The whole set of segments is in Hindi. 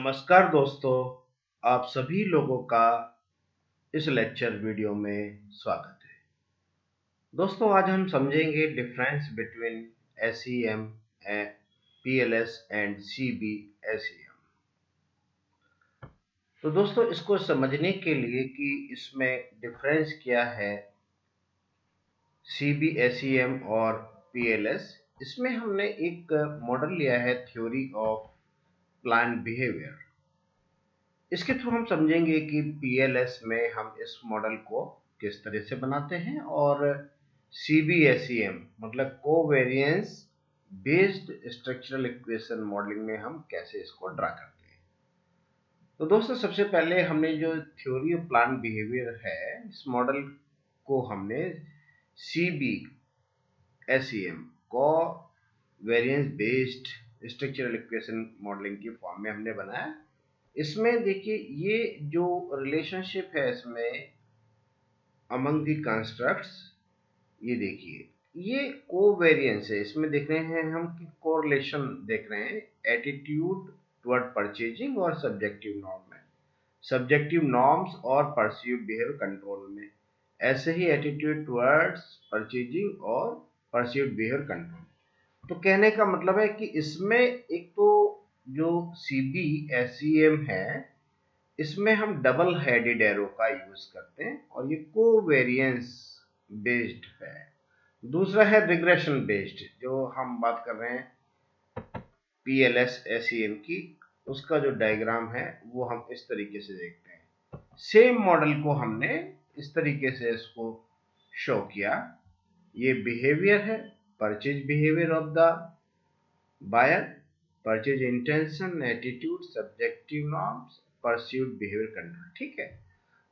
नमस्कार दोस्तों, आप सभी लोगों का इस लेक्चर वीडियो में स्वागत है। दोस्तों, आज हम समझेंगे difference between SEM, PLS and CBSEM. तो दोस्तों, इसको समझने के लिए कि इसमें डिफरेंस क्या है सीबीएसईएम और पीएलएस, इसमें हमने एक मॉडल लिया है, थ्योरी ऑफ प्लांट बिहेवियर। इसके थ्रू हम समझेंगे कि पीएलएस में हम इस मॉडल को किस तरह से बनाते हैं और सीबीएसईएम मतलब covariance based structural equation modelling में हम कैसे इसको ड्रा करते हैं। तो दोस्तों, सबसे पहले हमने जो थ्योरी ऑफ प्लांट बिहेवियर है, इस मॉडल को हमने CBSEM covariance based structural equation modelling की फॉर्म में हमने बनाया। इसमें देखिए, ये जो रिलेशनशिप है इसमें अमंग द कंस्ट्रक्ट्स, ये देखिए ये कोवेरिएंस है। इसमें देख रहे हैं हम कि कोरिलेशन देख रहे हैं एटीट्यूड टुवर्ड परचेजिंग और सब्जेक्टिव नॉर्म में, सब्जेक्टिव नॉर्म्स और परसीव्ड बिहेवियर कंट्रोल में, ऐसे ही एटीट्यूड टुवर्ड्स परचेजिंग और परसीव्ड बिहेवियर कंट्रोल। तो कहने का मतलब है कि इसमें एक तो जो सीबीएसईएम है, इसमें हम डबल हेडेड एरो का यूज करते हैं और ये कोवेरिएंस बेस्ड है। दूसरा है रिग्रेशन बेस्ड, जो हम बात कर रहे हैं पीएलएस एसईएम की, उसका जो डायग्राम है वो हम इस तरीके से देखते हैं। सेम मॉडल को हमने इस तरीके से इसको शो किया। ये बिहेवियर है, purchase behaviour of the buyer, purchase intention, attitude, subjective norms, perceived behaviour control. ठीक है,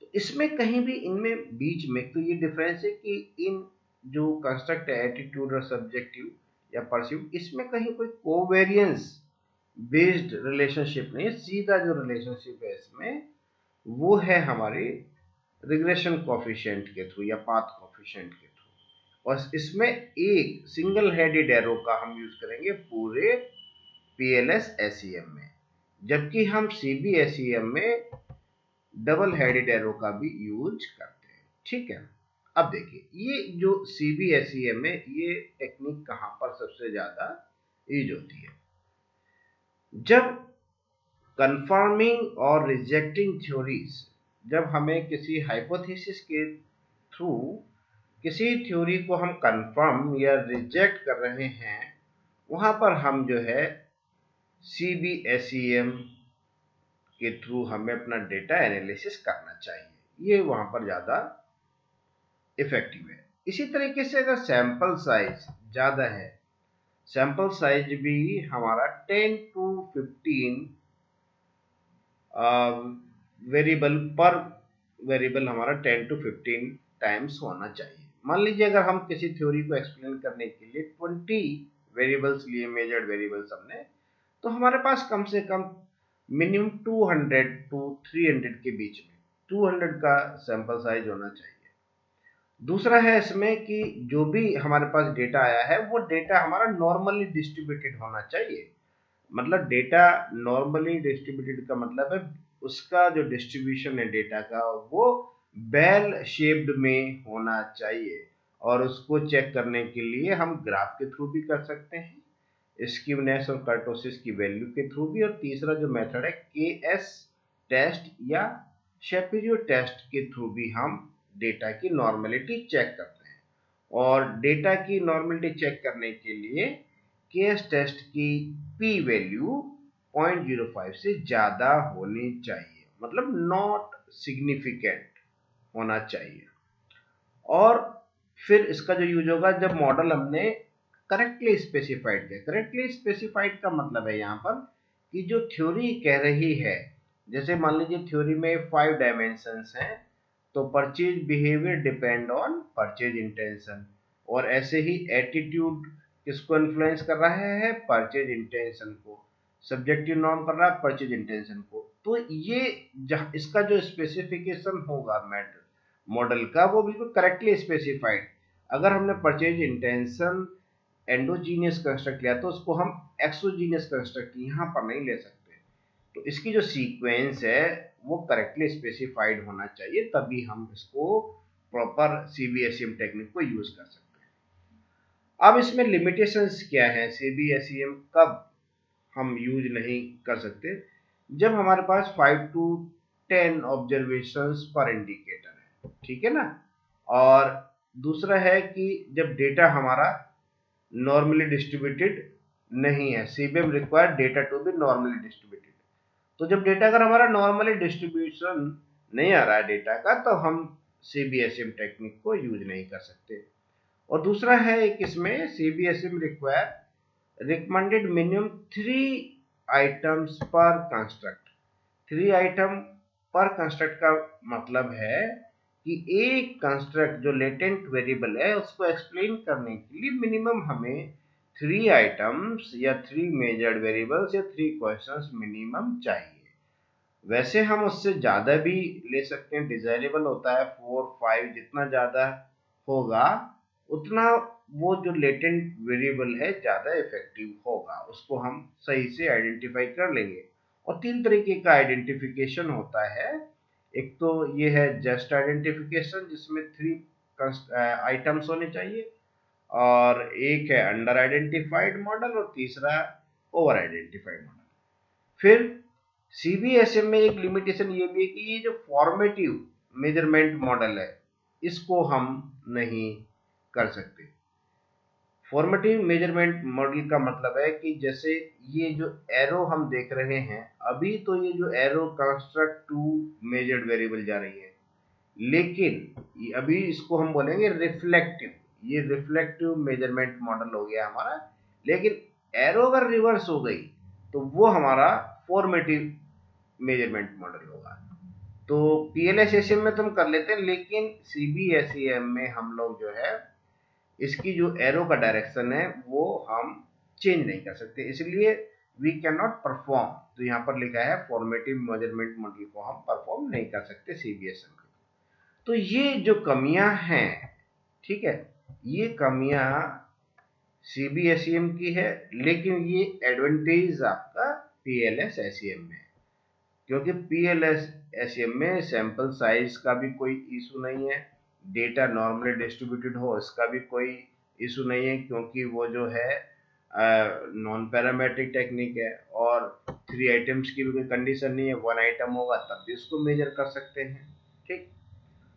तो इसमें कहीं भी इनमें बीच में तो ये डिफरेंस है कि इन जो कंस्ट्रक्ट है एटीट्यूड और सब्जेक्टिव या परसीव्ड, इसमें कहीं कोई कोवेरिएंस बेस्ड रिलेशनशिप नहीं है। सीधा जो रिलेशनशिप है इसमें वो है हमारे रिग्रेशन कोफिशिएंट के थ्रू या पाथ कोफिशिएंट के थ्रू, और इसमें एक सिंगल हेडेड एरो का हम यूज करेंगे पूरे पीएलएस एसईएम में, जबकि हम सीबीएसईएम में डबल हेडेड एरो का भी यूज करते हैं। ठीक है, अब देखिए ये जो सीबीएसईएम में ये टेक्निक कहां पर सबसे ज्यादा यूज होती है, जब कंफर्मिंग और रिजेक्टिंग थ्योरीज, जब हमें किसी हाइपोथेसिस के थ्रू किसी थ्योरी को हम कंफर्म या रिजेक्ट कर रहे हैं, वहां पर हम जो है सीबीएसईएम के थ्रू हमें अपना डेटा एनालिसिस करना चाहिए। ये वहां पर ज्यादा इफेक्टिव है। इसी तरीके से अगर सैंपल साइज ज्यादा है, सैंपल साइज भी हमारा 10 to 15 वेरिएबल पर वेरिएबल हमारा 10 to 15 टाइम्स होना चाहिए। मान लीजिए अगर हम किसी थ्योरी को एक्सप्लेन करने के लिए 20 वेरिएबल्स लिए, मेजर्ड वेरिएबल्स हमने, तो हमारे पास कम से कम मिनिमम 200 to 300 के बीच में 200 का सैंपल साइज होना चाहिए। दूसरा है इसमें कि जो भी हमारे पास डेटा आया है वो डेटा हमारा नॉर्मली डिस्ट्रीब्यूटेड होना चाहिए। मतलब डेटा नॉर्मली डिस्ट्रीब्यूटेड का मतलब है उसका जो डिस्ट्रीब्यूशन है डेटा का वो बेल शेप्ड में होना चाहिए, और उसको चेक करने के लिए हम ग्राफ के थ्रू भी कर सकते हैं, स्क्यूनेस और कर्टोसिस की वैल्यू के थ्रू भी, और तीसरा जो मेथड है केएस टेस्ट या शेपिरो टेस्ट के थ्रू भी हम डेटा की नॉर्मलिटी चेक करते हैं। और डेटा की नॉर्मलिटी चेक करने के लिए केएस टेस्ट की पी वैल्यू 0.05 से ज्यादा होनी चाहिए, मतलब नॉट सिग्निफिकेंट होना चाहिए। और फिर इसका जो यूज होगा जब मॉडल हमने करेक्टली स्पेसिफाइड किया। करेक्टली स्पेसिफाइड का मतलब है यहाँ पर कि जो थ्योरी कह रही है, जैसे मान लीजिए थ्योरी में 5 डायमेंशंस हैं, तो purchase behaviour depend on purchase intention, और ऐसे ही एटीट्यूड किसको इन्फ्लुएंस कर रहा है, परचेज इंटेंशन को, सब्जेक्टिव नॉर्म कर रहा है परचेज इंटेंशन को। तो ये इसका जो स्पेसिफिकेशन होगा मॉडल का वो बिल्कुल करेक्टली स्पेसिफाइड। अगर हमने परचेज इंटेंशन एंडोजीनियस कंस्ट्रक्ट लिया तो उसको हम एक्सोजीनियस कंस्ट्रक्ट यहाँ पर नहीं ले सकते, तो इसकी जो सीक्वेंस है वो करेक्टली स्पेसिफाइड होना चाहिए, तभी हम इसको प्रॉपर CBSEM टेक्निक को यूज कर सकते हैं। अब इसमें लिमिटेशंस क्या है, CBSEM कब हम यूज नहीं कर सकते? जब हमारे पास 5 to 10 ऑब्जर्वेशंस पर इंडिकेटर है, ठीक है ना। और दूसरा है कि जब डेटा हमारा नॉर्मली डिस्ट्रीब्यूटेड नहीं है, CBM require data to be normally distributed. तो जब डेटा अगर हमारा नॉर्मली डिस्ट्रीब्यूशन नहीं आ रहा है डेटा का, तो हम CBSEM टेक्निक को यूज नहीं कर सकते। और दूसरा है एक इसमें CBSEM require recommended minimum 3 items पर कंस्ट्रक्ट। 3 आइटम पर कंस्ट्रक्ट का मतलब है कि एक कंस्ट्रक्ट जो लेटेंट वेरिएबल है उसको एक्सप्लेन करने के लिए मिनिमम हमें 3 आइटम्स या 3 मेजर्ड वेरिएबल्स या 3 क्वेश्चंस मिनिमम चाहिए। वैसे हम उससे ज़्यादा भी ले सकते हैं, डिजायरेबल होता है 4 5, जितना ज़्यादा होगा उतना वो जो लेटेंट वेरिएबल है ज़्यादा इफेक्टिव होगा, उसको हम सही से आइडेंटिफाई कर लेंगे। और 3 तरीके का आइडेंटिफिकेशन होता है। एक तो ये है जस्ट आइडेंटिफिकेशन जिसमें 3 आइटम्स होने चाहिए, और एक है अंडर आइडेंटिफाइड मॉडल, और तीसरा ओवर आइडेंटिफाइड मॉडल। फिर CBSEM में एक लिमिटेशन ये भी है कि ये जो फॉर्मेटिव मेजरमेंट मॉडल है इसको हम नहीं कर सकते। फॉर्मेटिव मेजरमेंट मॉडल का मतलब है कि जैसे ये जो एरो हम देख रहे हैं अभी, तो ये जो arrow construct to measured variable जा रही है, लेकिन अभी इसको हम बोलेंगे रिफ्लेक्टिव। ये रिफ्लेक्टिव मेजरमेंट मॉडल हो गया हमारा। लेकिन एरो अगर रिवर्स हो गई तो वो हमारा फॉर्मेटिव मेजरमेंट मॉडल होगा। तो PLSSM में तो हम कर लेते हैं, लेकिन CBSEM में हम लोग जो है इसकी जो एरो का डायरेक्शन है वो हम चेंज नहीं कर सकते, इसलिए वी कैन नॉट परफॉर्म। तो यहाँ पर लिखा है फॉर्मेटिव मेजरमेंट मॉडल को हम परफॉर्म नहीं कर सकते CBSEM में। तो ये जो कमियां हैं, ठीक है, ये कमियां CBSEM की है, लेकिन ये एडवांटेज आपका PLSSEM में, क्योंकि PLSSEM में सैंपल साइज का भी कोई इशू नहीं है, डेटा नॉर्मली डिस्ट्रीब्यूटेड हो इसका भी कोई इशू नहीं है, क्योंकि वो जो है नॉन पैरामेट्रिक टेक्निक है, और 3 आइटम्स की भी कोई कंडीशन नहीं है, 1 आइटम होगा तब भी उसको मेजर कर सकते हैं। ठीक,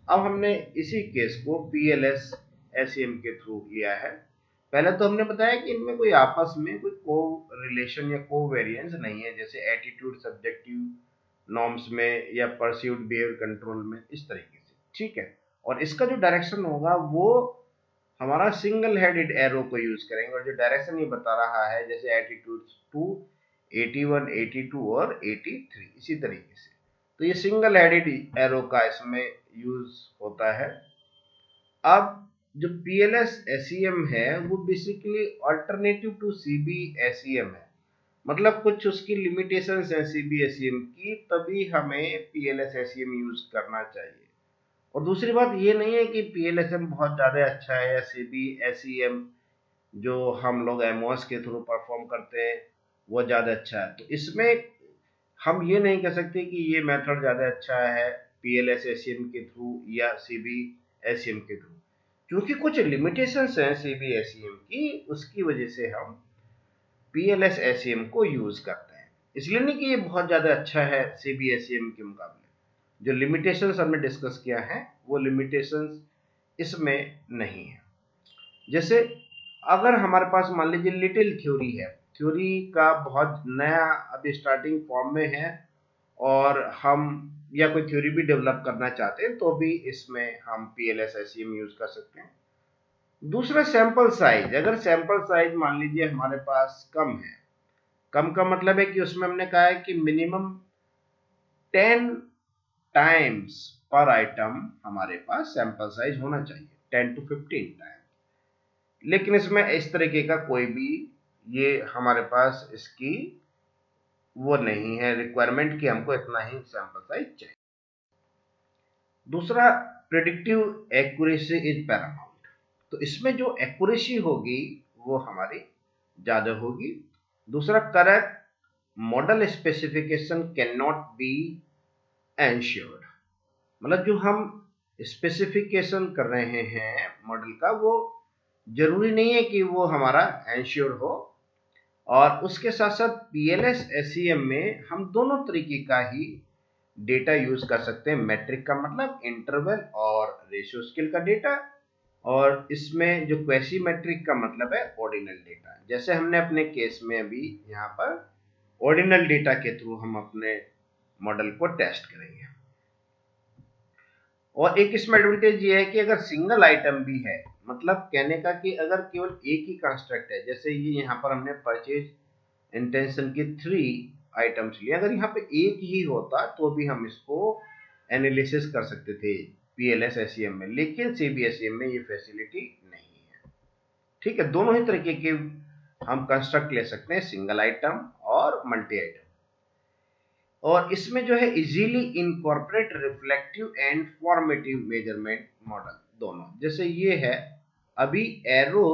अब हमने इसी केस को PLSSEM के थ्रू लिया है। पहले तो हमने बताया कि इनमें कोई आपस में कोई को रिलेशन या को वेरिएंस नहीं है, जैसे एटीट्यूड सब्जेक्टिव नॉर्म्स में या परसीव्ड बिहेवियर कंट्रोल में, इस तरीके से। ठीक है, और इसका जो डायरेक्शन होगा वो हमारा सिंगल हेडेड एरो को यूज करेंगे, और जो डायरेक्शन ये बता रहा है जैसे एटीट्यूड टू 81 82 और 83, इसी तरीके से। तो ये सिंगल हेडेड एरो का इसमें यूज होता है। अब जो PLSSEM है वो बेसिकली अल्टरनेटिव टू CBSEM है, मतलब कुछ उसकी लिमिटेशंस है CBSEM की, तभी हमें PLSSEM यूज करना चाहिए। और दूसरी बात ये नहीं है कि PLSEM बहुत ज़्यादा अच्छा है या CBSEM जो हम लोग MOS के थ्रू परफॉर्म करते हैं वो ज़्यादा अच्छा है। तो इसमें हम ये नहीं कह सकते कि ये मेथड ज़्यादा अच्छा है PLSSEM के थ्रू या CBSEM के थ्रू, क्योंकि कुछ लिमिटेशंस हैं CBSEM की, उसकी वजह से हम PLSSEM को यूज करते हैं। इसलिए नहीं कि ये बहुत ज़्यादा अच्छा है CBSEM के मुकाबले। जो लिमिटेशंस हमने डिस्कस किया है वो लिमिटेशंस इसमें नहीं है। जैसे अगर हमारे पास मान लीजिए लिटिल थ्योरी है, थ्योरी का बहुत नया अभी स्टार्टिंग फॉर्म में है, और हम या कोई थ्योरी भी डेवलप करना चाहते हैं तो भी इसमें हम PLSSEM यूज कर सकते हैं। दूसरा सैंपल साइज, अगर सैंपल साइज मान लीजिए हमारे पास कम है, कम का मतलब है कि उसमें हमने कहा है कि मिनिमम 10 टाइम्स पर आइटम हमारे पास सैंपल साइज होना चाहिए, 10 to 15 टाइम। लेकिन इसमें इस तरीके का कोई भी ये हमारे पास इसकी वो नहीं है रिक्वायरमेंट कि हमको इतना ही सैंपल साइज चाहिए। दूसरा, प्रेडिक्टिव एक्यूरेसी इज पैरामाउंट। तो इसमें जो एक्यूरेसी होगी वो हमारी ज्यादा होगी। दूसरा, correct model specification can not be ensured, मतलब जो हम स्पेसिफिकेशन कर रहे हैं मॉडल का, वो जरूरी नहीं है कि वो हमारा एंश्योर हो। और उसके साथ साथ पीएलएस एसईएम में हम दोनों तरीके का ही डेटा यूज कर सकते हैं। मैट्रिक का मतलब इंटरवल और रेशियो स्केल का डेटा, और इसमें जो क्वेसी मैट्रिक का मतलब है ऑर्डिनल डेटा। जैसे हमने अपने केस में अभी यहाँ पर ऑर्डिनल डेटा के थ्रू हम अपने मॉडल को टेस्ट करेंगे। और एक इसमें एडवांटेज ये है कि अगर सिंगल आइटम भी है, मतलब कहने का कि अगर केवल एक ही कंस्ट्रक्ट है, जैसे ये यहाँ पर हमने परचेज इंटेंशन के 3 आइटम्स लिए, अगर यहाँ पे एक ही होता तो भी हम इसको एनालिसिस कर सकते थे पीएलएस एसईएम में, लेकिन सीबीएसईएम में ये फैसिलिटी नहीं है। ठीक है, दोनों ही तरीके के हम कंस्ट्रक्ट ले सकते हैं, सिंगल आइटम और मल्टी आइटम। और इसमें जो है easily incorporate reflective and formative measurement model दोनों। जैसे ये है, अभी एरो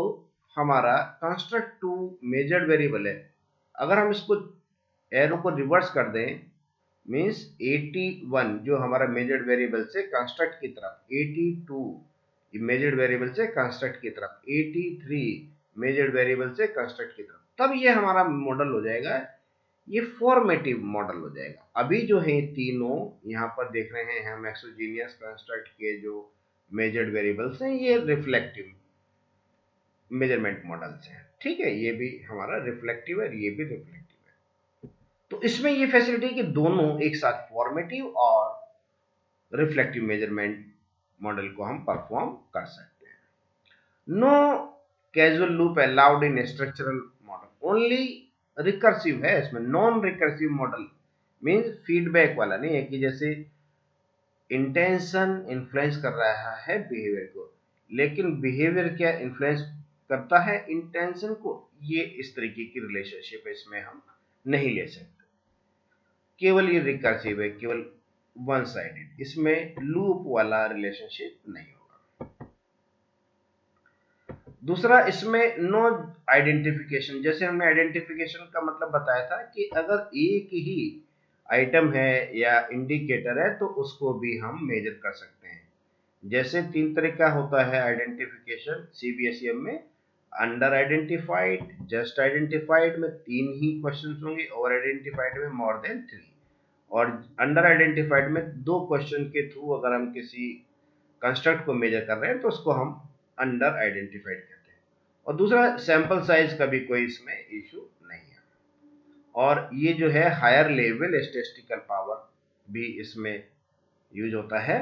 हमारा कंस्ट्रक्ट टू मेजर्ड वेरिएबल है, अगर हम इसको एरो को रिवर्स कर दें, मीन्स 81 जो हमारा मेजर्ड वेरिएबल से कंस्ट्रक्ट की तरफ, 82 मेजर्ड वेरिएबल से कंस्ट्रक्ट की तरफ, 83 मेजर्ड वेरिएबल से कंस्ट्रक्ट की तरफ, तब ये हमारा मॉडल हो जाएगा, ये फॉर्मेटिव मॉडल हो जाएगा। अभी जो है तीनों यहाँ पर देख रहे हैं हम एक्सोजीनियस कंस्ट्रक्ट के जो मेजर्ड वेरिएबल्स हैं, ये रिफ्लेक्टिव मेजरमेंट मॉडल्स हैं। ठीक है, ये भी हमारा रिफ्लेक्टिव है, ये भी रिफ्लेक्टिव है। तो इसमें ये फैसिलिटी कि दोनों एक साथ फॉर्मेटिव और रिफ्लेक्टिव मेजरमेंट मॉडल को हम परफॉर्म कर सकते हैं। No causal loop allowed in structural model, only recursive है इसमें। Non recursive model means feedback वाला नहीं है कि जैसे इंटेंशन इन्फ्लुएंस कर रहा है बिहेवियर को, लेकिन बिहेवियर क्या इन्फ्लुएंस करता है इंटेंशन को, ये इस तरीके की रिलेशनशिप इसमें हम नहीं ले सकते। केवल ये रिकर्सिव है, केवल वन साइडेड, इसमें लूप वाला रिलेशनशिप नहीं होगा। दूसरा, इसमें नो आइडेंटिफिकेशन। जैसे हमने आइडेंटिफिकेशन का मतलब बताया था कि अगर एक ही आइटम है या इंडिकेटर है तो उसको भी हम मेजर कर सकते हैं। जैसे 3 तरह का होता है आइडेंटिफिकेशन सीबीएसईएम में, अंडर आइडेंटिफाइड, जस्ट आइडेंटिफाइड में 3 ही क्वेश्चन होंगे, ओवर आइडेंटिफाइड में मोर देन 3, और अंडर आइडेंटिफाइड में 2 क्वेश्चन के थ्रू अगर हम किसी कंस्ट्रक्ट को मेजर कर रहे हैं तो उसको हम अंडर आइडेंटिफाइड कहते हैं। और दूसरा, सैंपल साइज का भी कोई इसमें इशू नहीं है। और ये जो है हायर लेवल स्टैटिस्टिकल पावर भी इसमें यूज होता है।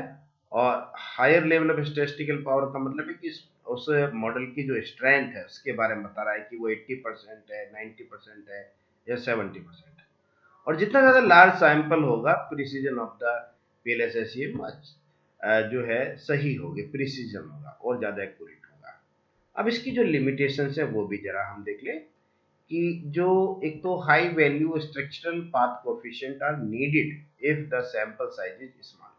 और higher level of statistical power का मतलब है कि उस मॉडल की जो स्ट्रेंथ है उसके बारे में बता रहा है कि वो 80% है, 90% है या 70% है। और जितना ज़्यादा लार्ज सैंपल होगा, प्रिसीजन ऑफ द पीएलएसएसईएम जो है सही होगी, प्रिसीजन होगा और ज़्यादा एक्यूरेट होगा। अब इसकी जो लिमिटेशंस है वो भी जरा हम देख लें कि जो एक तो high value structural path coefficient are needed if the sample size is small.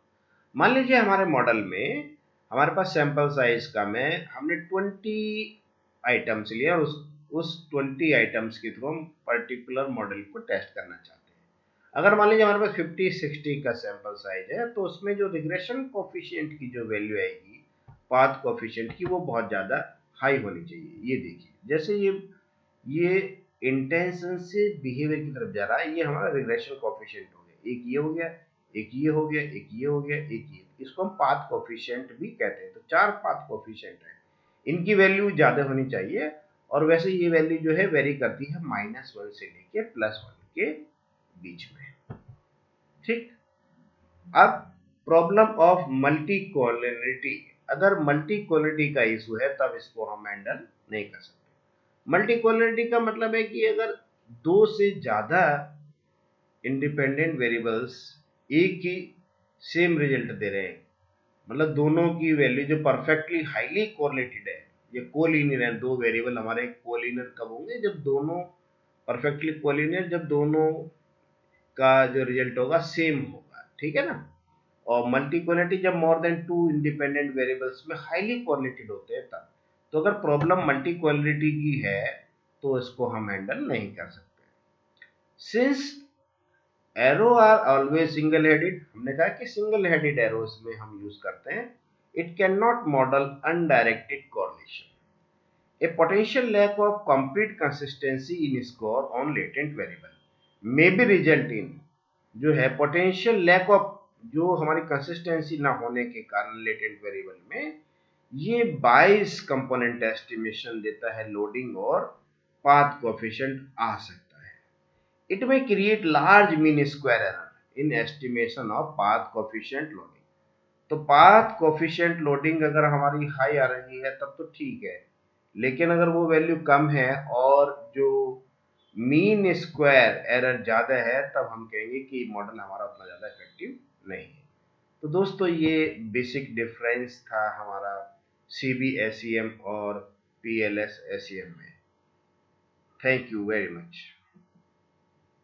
मान लीजिए हमारे मॉडल में हमारे पास सैंपल साइज कम है, हमने 20 आइटम्स लिए और उस 20 आइटम्स के थ्रू हम पर्टिकुलर मॉडल को टेस्ट करना चाहते हैं। अगर मान लीजिए हमारे पास 50-60 का सैंपल साइज है, तो उसमें जो रिग्रेशन कोफिशिएंट की जो वैल्यू आएगी पाथ कोफिशिएंट की, वो बहुत ज़्यादा हाई होनी चाहिए। ये देखिए, जैसे ये इंटेंशन से बिहेवियर की तरफ जा रहा है, ये हमारा रिग्रेशन कोफिशिएंट हो गया। एक ये हो गया, एक ये हो गया, एक ये हो गया, एक ये, इसको हम पाथ कोफिशिएंट भी कहते हैं। तो 4 पाथ कोफिशिएंट है, इनकी वैल्यू ज़्यादा होनी चाहिए। और वैसे ये वैल्यू जो है वेरी करती है -1 से लेके +1 के बीच में। ठीक, अब प्रॉब्लम ऑफ मल्टी कोलिनिटी। अगर मल्टी कोलिनिटी का इशू है तब इसको हम हैंडल नहीं कर सकते। मल्टी कोलिनिटी का मतलब है कि अगर 2 से ज्यादा इंडिपेंडेंट वेरिएबल्स एक ही सेम रिजल्ट दे रहे हैं, मतलब दोनों की वैल्यू जो परफेक्टली हाईली कोरिलेटेड है, ये कोलिनियर है। 2 वेरिएबल हमारे कोलिनियर कब होंगे? जब दोनों परफेक्टली कोलिनियर, जब दोनों का जो रिजल्ट होगा सेम होगा। ठीक है ना। और मल्टी कोरिलेटी जब मोर देन 2 इंडिपेंडेंट वेरिएबल्स में हाईली कोरिलेटेड होते हैं तब। तो अगर प्रॉब्लम मल्टी कोरिलेटी की है तो इसको हम हैंडल नहीं कर सकते। Since arrow are always single headed, हमने कहा कि सिंगल हेडेड एरोस में हम यूज करते हैं, it can not model undirected correlation. A potential lack of complete consistency in score on latent variable may be result in, जो है पोटेंशियल लैक ऑफ, जो हमारी कंसिस्टेंसी ना होने के कारण लेटेंट वेरिएबल में, ये बाइस कंपोनेंट एस्टिमेशन देता है लोडिंग और पाथ कोएफिशिएंट आ सकता है। इट में create large mean square error in estimation of path coefficient loading. तो पाथ कोएफिशिएंट लोडिंग अगर हमारी हाई आ रही है तब तो ठीक है, लेकिन अगर वो वैल्यू कम है और जो मीन स्क्वायर एरर ज़्यादा है, तब हम कहेंगे कि मॉडल हमारा उतना ज़्यादा इफेक्टिव नहीं है। तो दोस्तों ये बेसिक डिफरेंस था हमारा CB SEM और PLS SEM में। Thank you very much.